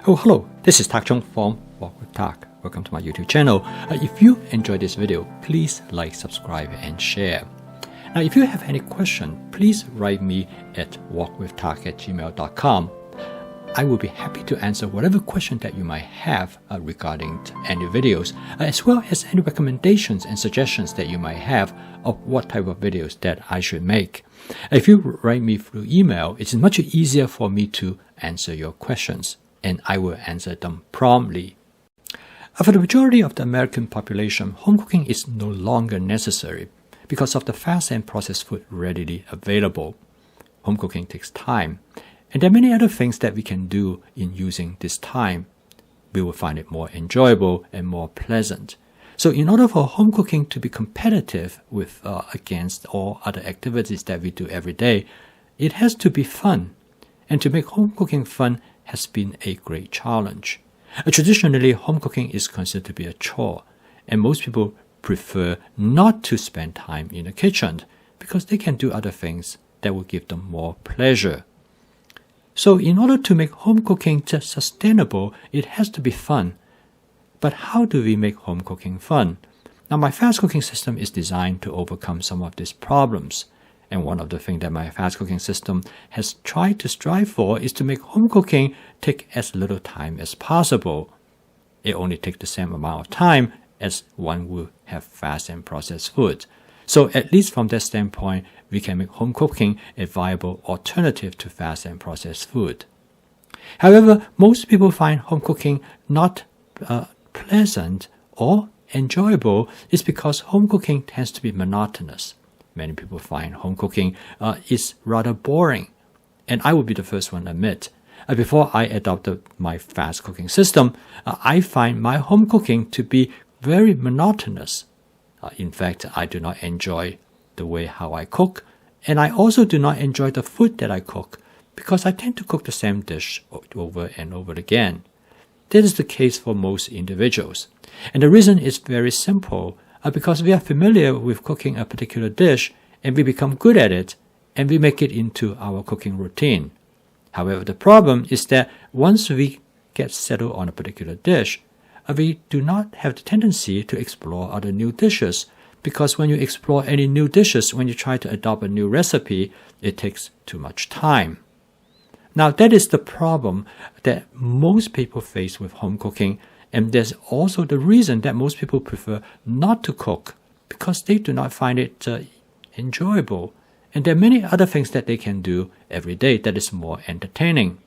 Oh, hello, this is Tak Chung from Walk with Tak. Welcome to my YouTube channel. If you enjoyed this video, please like, subscribe, and share. Now, if you have any question, please write me at walkwithtak@gmail.com. I will be happy to answer whatever question that you might have regarding any videos, as well as any recommendations and suggestions that you might have of what type of videos that I should make. If you write me through email, it's much easier for me to answer your questions, and I will answer them promptly. For the majority of the American population, home cooking is no longer necessary because of the fast and processed food readily available. Home cooking takes time, and there are many other things that we can do in using this time. We will find it more enjoyable and more pleasant. So in order for home cooking to be competitive with against all other activities that we do every day, it has to be fun. And to make home cooking fun has been a great challenge. Traditionally, home cooking is considered to be a chore, and most people prefer not to spend time in the kitchen because they can do other things that will give them more pleasure. So in order to make home cooking just sustainable, it has to be fun. But how do we make home cooking fun? Now, my fast cooking system is designed to overcome some of these problems. And one of the things that my fast cooking system has tried to strive for is to make home cooking take as little time as possible. It only takes the same amount of time as one would have fast and processed food. So at least from that standpoint, we can make home cooking a viable alternative to fast and processed food. However, most people find home cooking not pleasant or enjoyable is because home cooking tends to be monotonous. Many people find home cooking is rather boring. And I will be the first one to admit, before I adopted my fast cooking system, I find my home cooking to be very monotonous. In fact, I do not enjoy the way how I cook, and I also do not enjoy the food that I cook because I tend to cook the same dish over and over again. That is the case for most individuals. And the reason is very simple, because we are familiar with cooking a particular dish and we become good at it and we make it into our cooking routine. However, the problem is that once we get settled on a particular dish, we do not have the tendency to explore other new dishes, because when you explore any new dishes, when you try to adopt a new recipe, it takes too much time. Now, that is the problem that most people face with home cooking, and there's also the reason that most people prefer not to cook, because they do not find it enjoyable, and there are many other things that they can do every day that is more entertaining.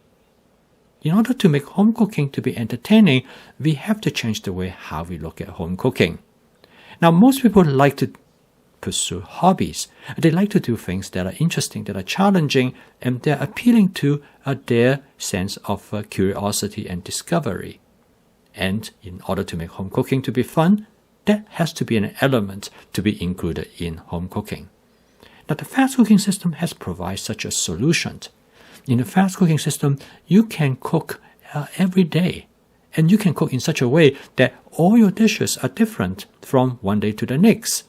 In order to make home cooking to be entertaining, we have to change the way how we look at home cooking. Now, most people like to pursue hobbies. They like to do things that are interesting, that are challenging, and they're appealing to their sense of curiosity and discovery. And in order to make home cooking to be fun, that has to be an element to be included in home cooking. Now, the fast cooking system has provided such a solution. In the fast cooking system, you can cook every day, and you can cook in such a way that all your dishes are different from one day to the next.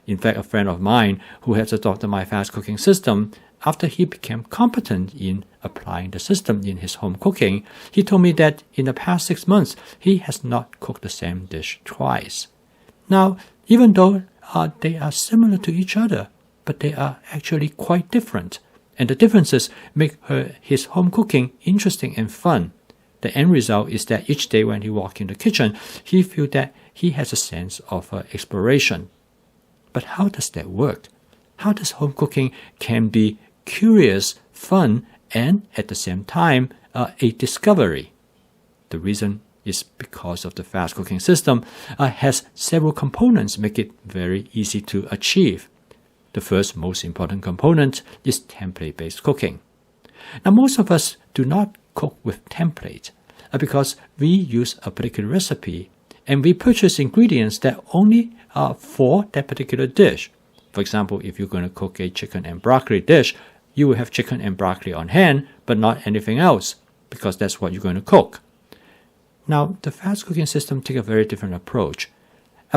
In fact, a friend of mine who has adopted my fast cooking system, after he became competent in applying the system in his home cooking, he told me that in the past 6 months, he has not cooked the same dish twice. Now, even though they are similar to each other, but they are actually quite different. And the differences make his home cooking interesting and fun. The end result is that each day when he walks in the kitchen, he feels that he has a sense of exploration. But how does that work? How does home cooking can be curious, fun, and at the same time a discovery? The reason is because of the fast cooking system has several components make it very easy to achieve. The first most important component is template-based cooking. Now, most of us do not cook with template because we use a particular recipe and we purchase ingredients that only are for that particular dish. For example, if you're going to cook a chicken and broccoli dish, you will have chicken and broccoli on hand, but not anything else, because that's what you're going to cook. Now, the fast cooking system takes a very different approach.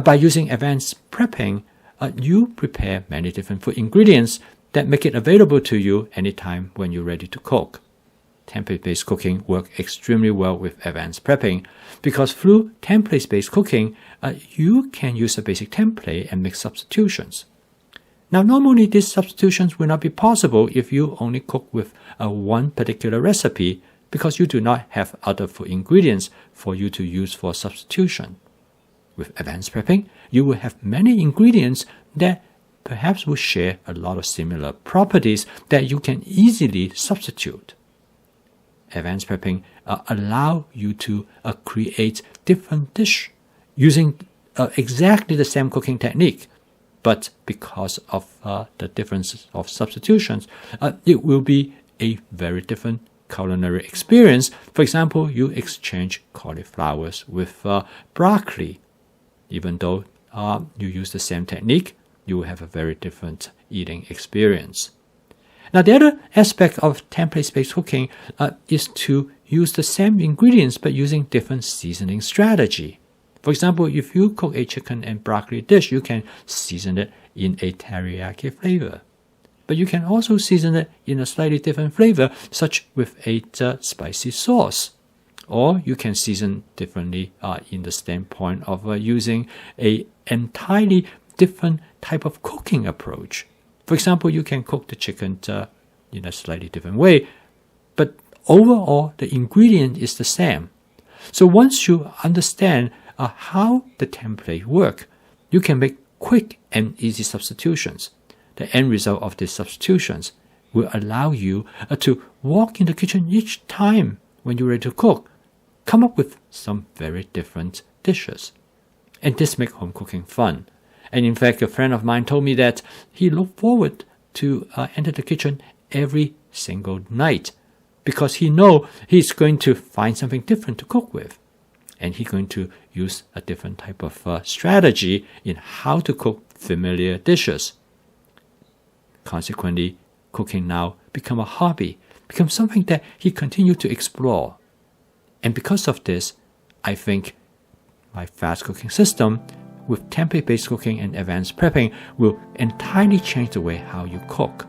By using advanced prepping, you prepare many different food ingredients that make it available to you anytime when you're ready to cook. template-based cooking work extremely well with advanced prepping, because through template-based cooking, you can use a basic template and make substitutions. Now, normally these substitutions will not be possible if you only cook with one particular recipe, because you do not have other food ingredients for you to use for substitution. With advanced prepping, you will have many ingredients that perhaps will share a lot of similar properties that you can easily substitute. Advanced prepping allow you to create different dish using exactly the same cooking technique, but because of the difference of substitutions, it will be a very different culinary experience. For example, you exchange cauliflowers with broccoli. Even though you use the same technique, you will have a very different eating experience. Now, the other aspect of template-based cooking is to use the same ingredients but using different seasoning strategy. For example, if you cook a chicken and broccoli dish, you can season it in a teriyaki flavor. But you can also season it in a slightly different flavor, such with a spicy sauce. Or you can season differently in the standpoint of using an entirely different type of cooking approach. For example, you can cook the chicken in a slightly different way, but overall the ingredient is the same. So once you understand how the template works, you can make quick and easy substitutions. The end result of these substitutions will allow you to walk in the kitchen each time when you're ready to cook, come up with some very different dishes. And this makes home cooking fun. And in fact, a friend of mine told me that he looked forward to enter the kitchen every single night, because he knows he's going to find something different to cook with. And he's going to use a different type of strategy in how to cook familiar dishes. Consequently, cooking now becomes a hobby, becomes something that he continues to explore. And because of this, I think my fast cooking system with template-based cooking and advanced prepping will entirely change the way how you cook.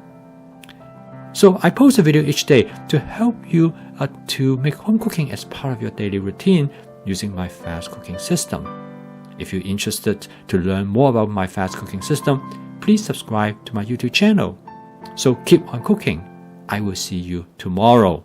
So I post a video each day to help you to make home cooking as part of your daily routine using my fast cooking system. If you're interested to learn more about my fast cooking system, please subscribe to my YouTube channel. So keep on cooking. I will see you tomorrow.